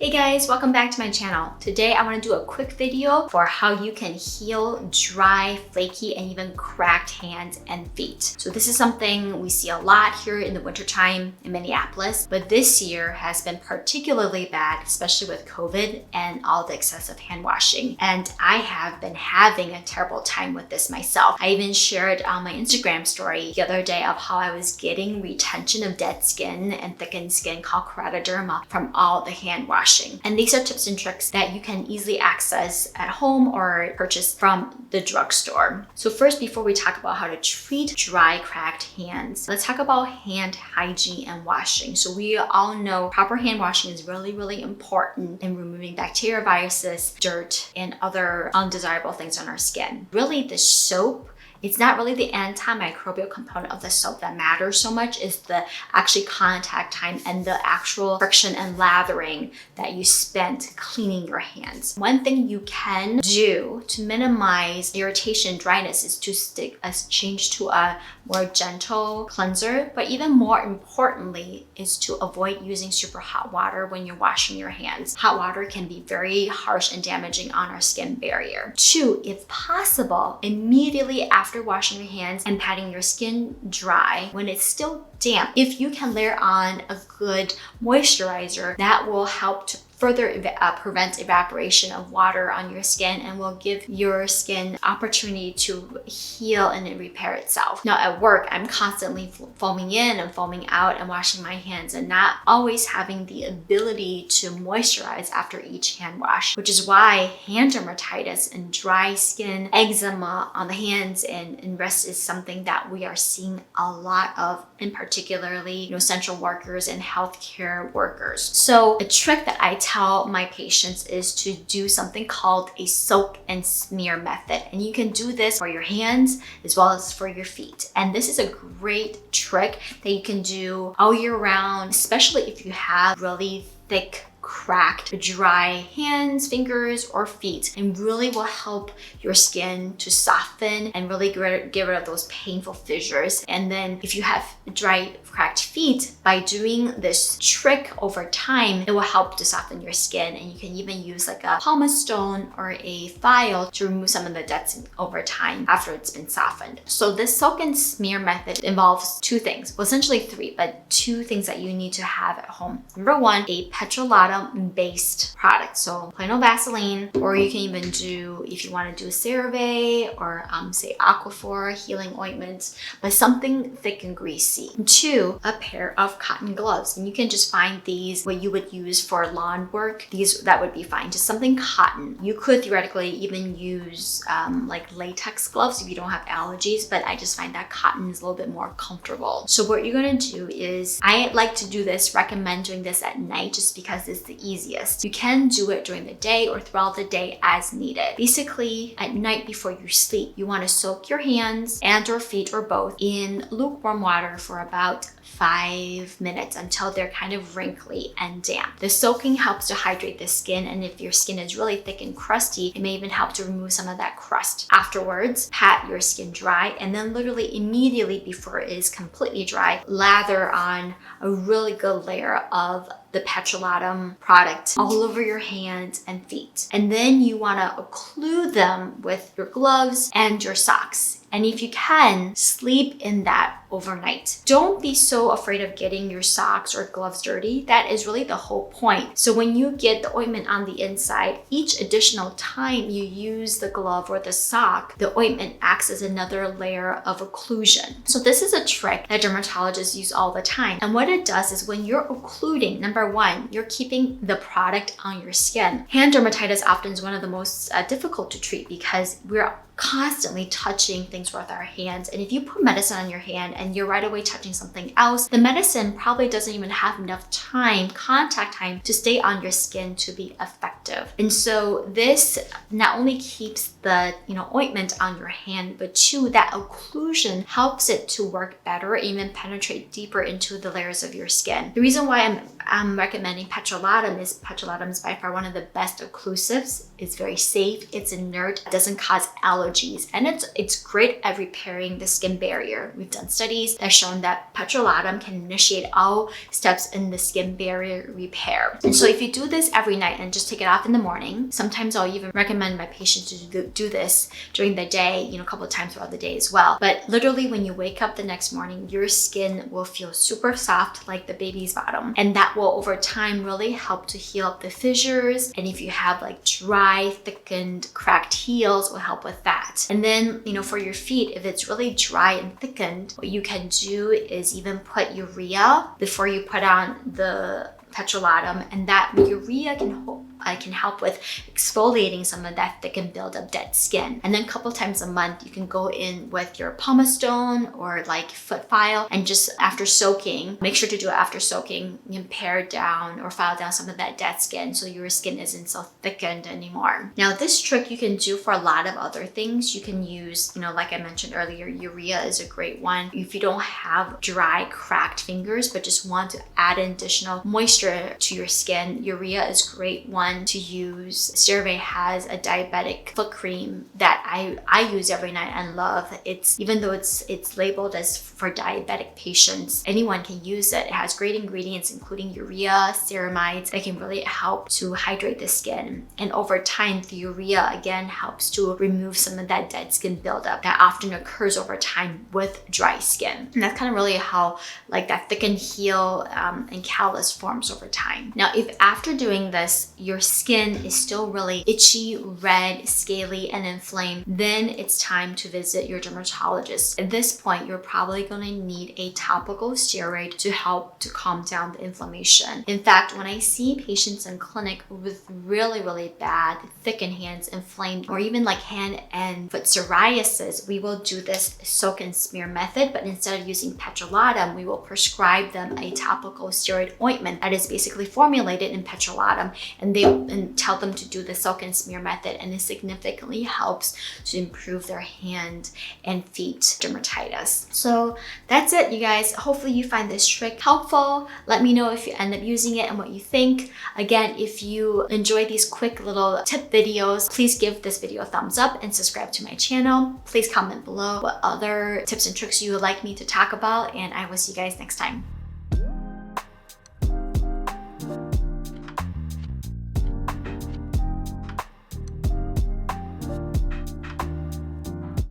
Hey guys, welcome back to my channel. Today I want to do a quick video for how you can heal dry, flaky, and even cracked hands and feet. So this is something we see a lot here in the wintertime in Minneapolis, but this year has been particularly bad, especially with COVID and all the excessive hand washing. And I have been having a terrible time with this myself. I even shared on my Instagram story the other day of how I was getting retention of dead skin and thickened skin called keratoderma from all the hand washing. And these are tips and tricks that you can easily access at home or purchase from the drugstore. So first, before we talk about how to treat dry, cracked hands, let's talk about hand hygiene and washing. So we all know proper hand washing is really important in removing bacteria, viruses, dirt, and other undesirable things on our skin. Really, the soap, it's not really the antimicrobial component of the soap that matters so much. It's the actually contact time and the actual friction and lathering that you spent cleaning your hands. One thing you can do to minimize irritation, dryness, is to change to a more gentle cleanser. But even more importantly is to avoid using super hot water when you're washing your hands. Hot water can be very harsh and damaging on our skin barrier. 2, if possible, immediately after washing your hands and patting your skin dry, when it's still damp, if you can layer on a good moisturizer, that will help to further prevent evaporation of water on your skin and will give your skin opportunity to heal and repair itself. Now at work, I'm constantly foaming in and foaming out and washing my hands and not always having the ability to moisturize after each hand wash, which is why hand dermatitis and dry skin, eczema on the hands and wrist is something that we are seeing a lot of, in particularly, essential workers and healthcare workers. So a trick that I tell my patients is to do something called a soak and smear method. And you can do this for your hands as well as for your feet. And this is a great trick that you can do all year round, especially if you have really thick, cracked, dry hands, fingers, or feet, and really will help your skin to soften and really get rid of those painful fissures. And then if you have dry, cracked feet, by doing this trick over time, it will help to soften your skin. And you can even use like a pumice stone or a file to remove some of the dead skin over time after it's been softened. So this soak and smear method involves 2 things, well essentially 3, but 2 things that you need to have at home. Number 1, a Petroleum based product, so plain old Vaseline, or you can even do, if you want to do Cerave or say Aquaphor healing ointment, but something thick and greasy. 2, a pair of cotton gloves, and you can just find these what you would use for lawn work. That would be fine, just something cotton. You could theoretically even use like latex gloves if you don't have allergies, but I just find that cotton is a little bit more comfortable. So what you're going to do is, I like to do this, recommend doing this at night just because it's the easiest. You can do it during the day or throughout the day as needed. Basically, at night before you sleep, you want to soak your hands and or feet or both in lukewarm water for about 5 minutes until they're kind of wrinkly and damp. The soaking helps to hydrate the skin, and if your skin is really thick and crusty, it may even help to remove some of that crust. Afterwards, pat your skin dry, and then literally immediately before it is completely dry, lather on a really good layer of the Petroleum product all over your hands and feet. And then you want to occlude them with your gloves and your socks. And if you can, sleep in that overnight. Don't be so afraid of getting your socks or gloves dirty. That is really the whole point. So when you get the ointment on the inside, each additional time you use the glove or the sock, the ointment acts as another layer of occlusion. So this is a trick that dermatologists use all the time. And what it does is, when you're occluding, number 1, you're keeping the product on your skin. Hand dermatitis often is one of the most difficult to treat because we're constantly touching things with our hands. And if you put medicine on your hand and you're right away touching something else, the medicine probably doesn't even have enough time, contact time, to stay on your skin to be effective. And so this not only keeps the ointment on your hand, but 2, that occlusion helps it to work better, even penetrate deeper into the layers of your skin. The reason why I'm recommending Petroleum is by far one of the best occlusives. It's very safe, it's inert, it doesn't cause allergies allergies, and it's great at repairing the skin barrier. We've done studies that shown that Petroleum can initiate all steps in the skin barrier repair. And so if you do this every night and just take it off in the morning, sometimes I'll even recommend my patients to do this during the day, a couple of times throughout the day as well. But literally when you wake up the next morning, your skin will feel super soft like the baby's bottom, and that will over time really help to heal up the fissures. And if you have like dry, thickened, cracked heels, will help with that. And then for your feet, if it's really dry and thickened, what you can do is even put urea before you put on the Petroleum, and that urea can help with exfoliating some of that thickened buildup dead skin. And then a couple times a month, you can go in with your pumice stone or like foot file, and just after soaking, make sure to do it after soaking, you can pare down or file down some of that dead skin so your skin isn't so thickened anymore. Now this trick you can do for a lot of other things. You can use, like I mentioned earlier, urea is a great one. If you don't have dry, cracked fingers, but just want to add an additional moisture to your skin, urea is a great one to use. Cerave has a diabetic foot cream that I use every night and love. Even though it's labeled as for diabetic patients, anyone can use it. It has great ingredients including urea, ceramides that can really help to hydrate the skin. And over time, the urea again helps to remove some of that dead skin buildup that often occurs over time with dry skin. And that's kind of really how like that thickened heel and callus forms over time. Now, if after doing this, your skin is still really itchy, red, scaly, and inflamed, then it's time to visit your dermatologist. At this point, you're probably going to need a topical steroid to help to calm down the inflammation. In fact, when I see patients in clinic with really, really bad thickened hands, inflamed, or even like hand and foot psoriasis, we will do this soak and smear method, but instead of using Petroleum, we will prescribe them a topical steroid ointment that is basically formulated in Petroleum, and tell them to do the soak and smear method, and it significantly helps to improve their hand and feet dermatitis. So that's it, you guys. Hopefully you find this trick helpful. Let me know if you end up using it and what you think. Again, if you enjoy these quick little tip videos, please give this video a thumbs up and subscribe to my channel. Please comment below what other tips and tricks you would like me to talk about, and I will see you guys next time.